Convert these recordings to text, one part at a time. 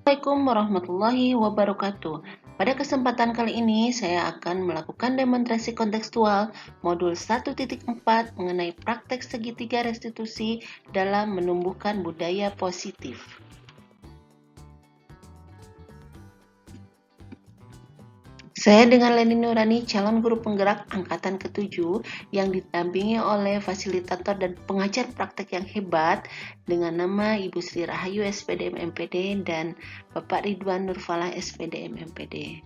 Assalamualaikum warahmatullahi wabarakatuh. Pada kesempatan kali ini saya akan melakukan demonstrasi kontekstual modul 1.4 mengenai praktek segitiga restitusi dalam menumbuhkan budaya positif. Saya dengan Leni Nurani, calon guru penggerak angkatan ke-7 yang didampingi oleh fasilitator dan pengajar praktek yang hebat dengan nama Ibu Sri Rahayu SPDM MPD dan Bapak Ridwan Nurfalah SPDM MPD.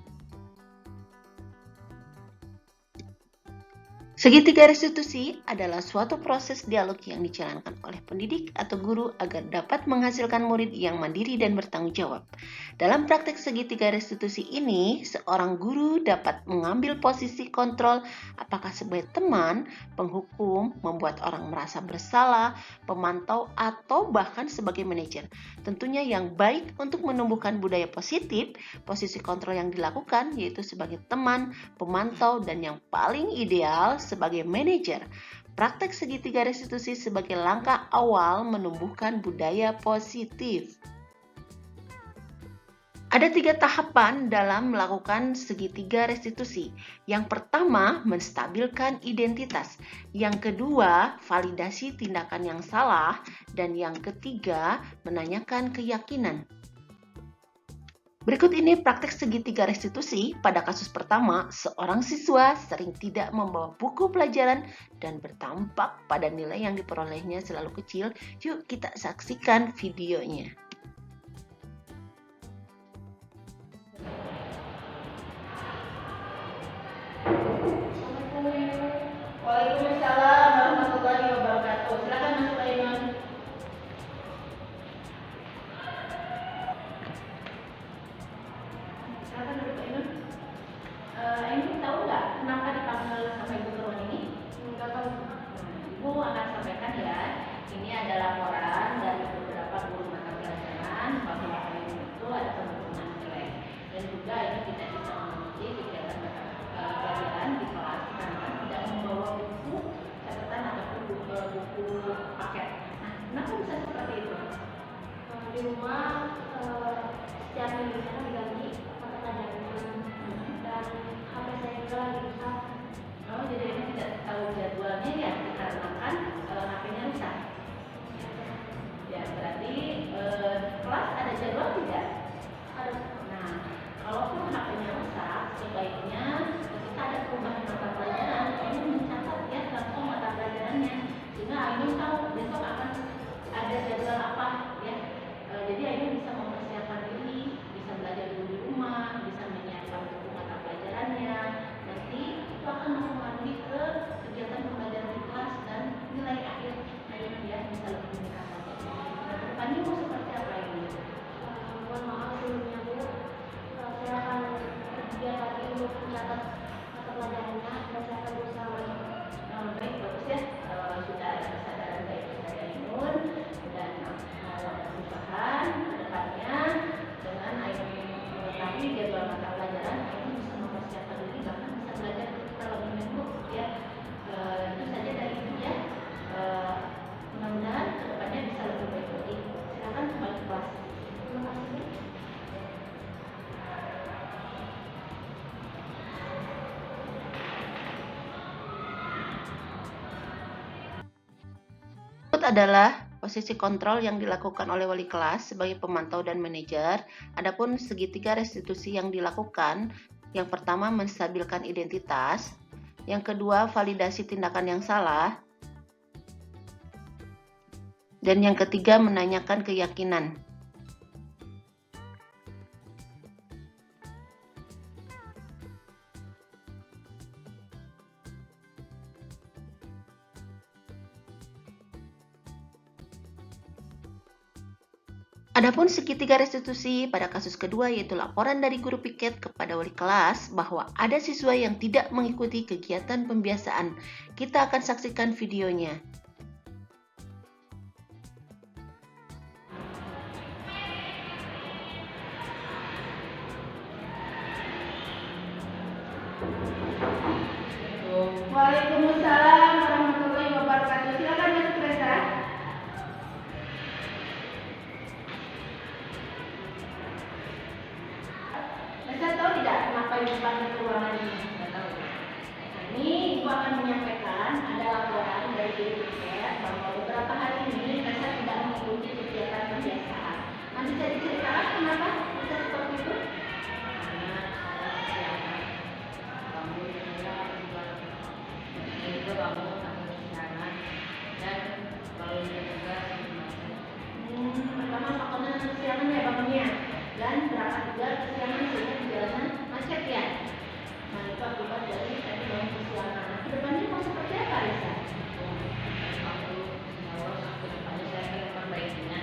Segitiga restitusi adalah suatu proses dialog yang dijalankan oleh pendidik atau guru agar dapat menghasilkan murid yang mandiri dan bertanggung jawab. Dalam praktek segitiga restitusi ini, seorang guru dapat mengambil posisi kontrol apakah sebagai teman, penghukum, membuat orang merasa bersalah, pemantau, atau bahkan sebagai manajer. Tentunya yang baik untuk menumbuhkan budaya positif, posisi kontrol yang dilakukan yaitu sebagai teman, pemantau, dan yang paling ideal sebagai manajer. Praktek segitiga restitusi sebagai langkah awal menumbuhkan budaya positif. Ada 3 tahapan dalam melakukan segitiga restitusi. Yang pertama, menstabilkan identitas. Yang kedua, validasi tindakan yang salah. Dan yang ketiga, menanyakan keyakinan. Berikut ini praktek segitiga restitusi. Pada kasus pertama, seorang siswa sering tidak membawa buku pelajaran dan bertampak pada nilai yang diperolehnya selalu kecil. Yuk kita saksikan videonya. Waalaikumsalam warahmatullahi wabarakatuh. Silakan masuk Aiman. Silakan duduk Aiman. Aiman tahu nggak kenapa dipanggil sama Ibu Turun ini? Nggak tahu. Ibu akan sampaikan ya. Ini ada laporan dari beberapa guru mata pelajaran bahwa Aiman itu ada penurunan nilai dan juga ini tidak bisa mengikuti kegiatan mata pelajaran di kelas karena tidak membawa buku catatan ataupun buku paket. Nah, kenapa bisa seperti itu? Di rumah setiap minggu saya diganti mata pelajarannya dan HP saya juga lagi rusak. Oh, jadi ini tidak tahu jadwalnya ya dikarenakan HP-nya rusak. Ya, berarti kelas ada jadwal tidak? Ada Nah, kalaupun HP-nya rusak, sebaiknya ketika ada perubahan mata pelajaran, Ainun mencatat ya langsung mata pelajarannya, sehingga Ainun tahu besok akan ada jadwal apa ya. Jadi Ainun bisa mempersiapkan diri, bisa belajar dulu di rumah, bisa menyiapkan buku mata pelajarannya. Nanti itu akan mempengaruhi ke kegiatan pembelajaran di kelas dan nilai akhir Ainun ya bisa lebih meningkat lagi. Nah, kedepannya mau seperti apa ini? mohon maaf sebelumnya Bu. Saya akan bergiat lagi untuk mencatat mata pelajarannya dan saya akan berusaha lagi. Baik, bagus ya. Sudah ada kesadaran baik dari Ainun dan mau ada perubahan ke depannya dengan Ainun mengetahui jadwal mata pelajaran, Ainun bisa mempersiapkan diri bahkan bisa belajar terlebih dahulu ya. Itu saja dari Ibu ya. Mudah-mudahan ke depannya bisa lebih baik lagi. Silakan kembali ke kelas. Terima kasih Bu. Berikut adalah posisi kontrol yang dilakukan oleh wali kelas sebagai pemantau dan manajer. Adapun segitiga restitusi yang dilakukan, yang pertama menstabilkan identitas, yang kedua validasi tindakan yang salah, dan yang ketiga menanyakan keyakinan. Adapun segitiga restitusi pada kasus kedua yaitu laporan dari guru piket kepada wali kelas bahwa ada siswa yang tidak mengikuti kegiatan pembiasaan. Kita akan saksikan videonya. Waalaikumsalam warahmatullahi wabarakatuh. Silakan Mas Reza. apa yang dipakai ke ruangan ini? Nah, ini Ibu akan menyampaikan ada laporan dari DPR bahwa beberapa hari ini Resa tidak mengikuti kegiatan pembiasaan. Nanti bisa diceritakan kenapa bisa seperti itu? Karena saya kesiangan bangun juga bangun agak kesiangan dan kalau juga macet. Pertama faktornya kesiangan ya bangunnya dan berangkat juga kesiangan sehingga di jalanan macet ya. Nah itu akibat dari tadi bangun kesiangan. Nah, kedepannya mau seperti apa Resa? Waktu awal sampai depannya saya akan memperbaikinya.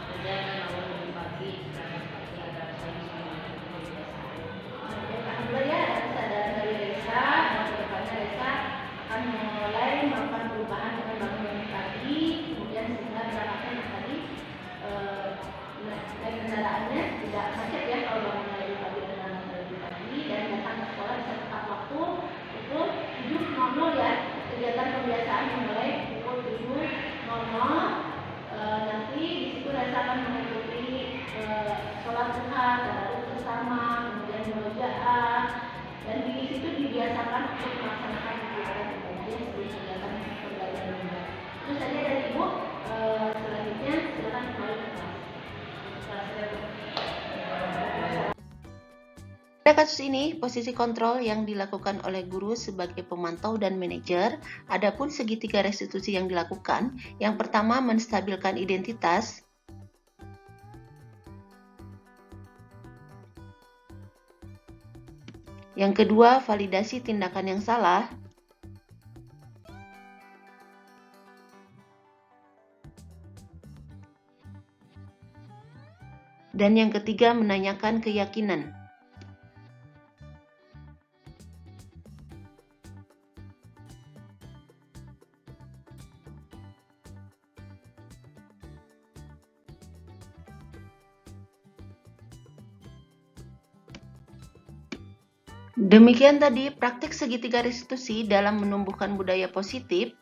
Kerja dan awal lebih pagi berangkat pagi agar saya bisa mengikuti kebiasaan. Ya, alhamdulillah ya ada kesadaran dari Resa dan kedepannya Resa akan mulai melakukan perubahan dengan bangun lebih pagi, kemudian sehingga berangkatnya tadi naik kendaraannya tidak macet ya kalau bangunnya lebih pagi dan berangkat lebih pagi dan datang ke sekolah bisa tepat waktu pukul 7.00 ya. Kegiatan pembiasaan dimulai pukul 7.00. Nanti di situ Resa akan mengikuti sholat duha, tarawih bersama, kemudian murojaah, dan di situ dibiasakan untuk melaksanakan kegiatan sebelum kegiatan pembelajaran juga. Itu saja dari Ibu. Selanjutnya silakan kembali ke kelas. Pada kasus ini, posisi kontrol yang dilakukan oleh guru sebagai pemantau dan manajer. Adapun segitiga restitusi yang dilakukan, yang pertama menstabilkan identitas, yang kedua validasi tindakan yang salah, dan yang ketiga menanyakan keyakinan. Demikian tadi praktik segitiga restitusi dalam menumbuhkan budaya positif.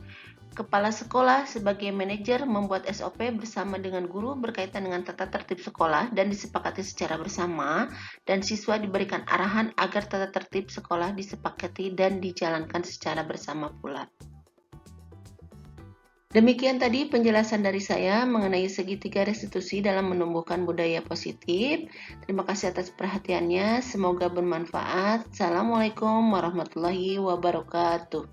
Kepala sekolah sebagai manajer membuat SOP bersama dengan guru berkaitan dengan tata tertib sekolah dan disepakati secara bersama, dan siswa diberikan arahan agar tata tertib sekolah disepakati dan dijalankan secara bersama pula. Demikian tadi penjelasan dari saya mengenai segitiga restitusi dalam menumbuhkan budaya positif. Terima kasih atas perhatiannya, semoga bermanfaat. Assalamualaikum warahmatullahi wabarakatuh.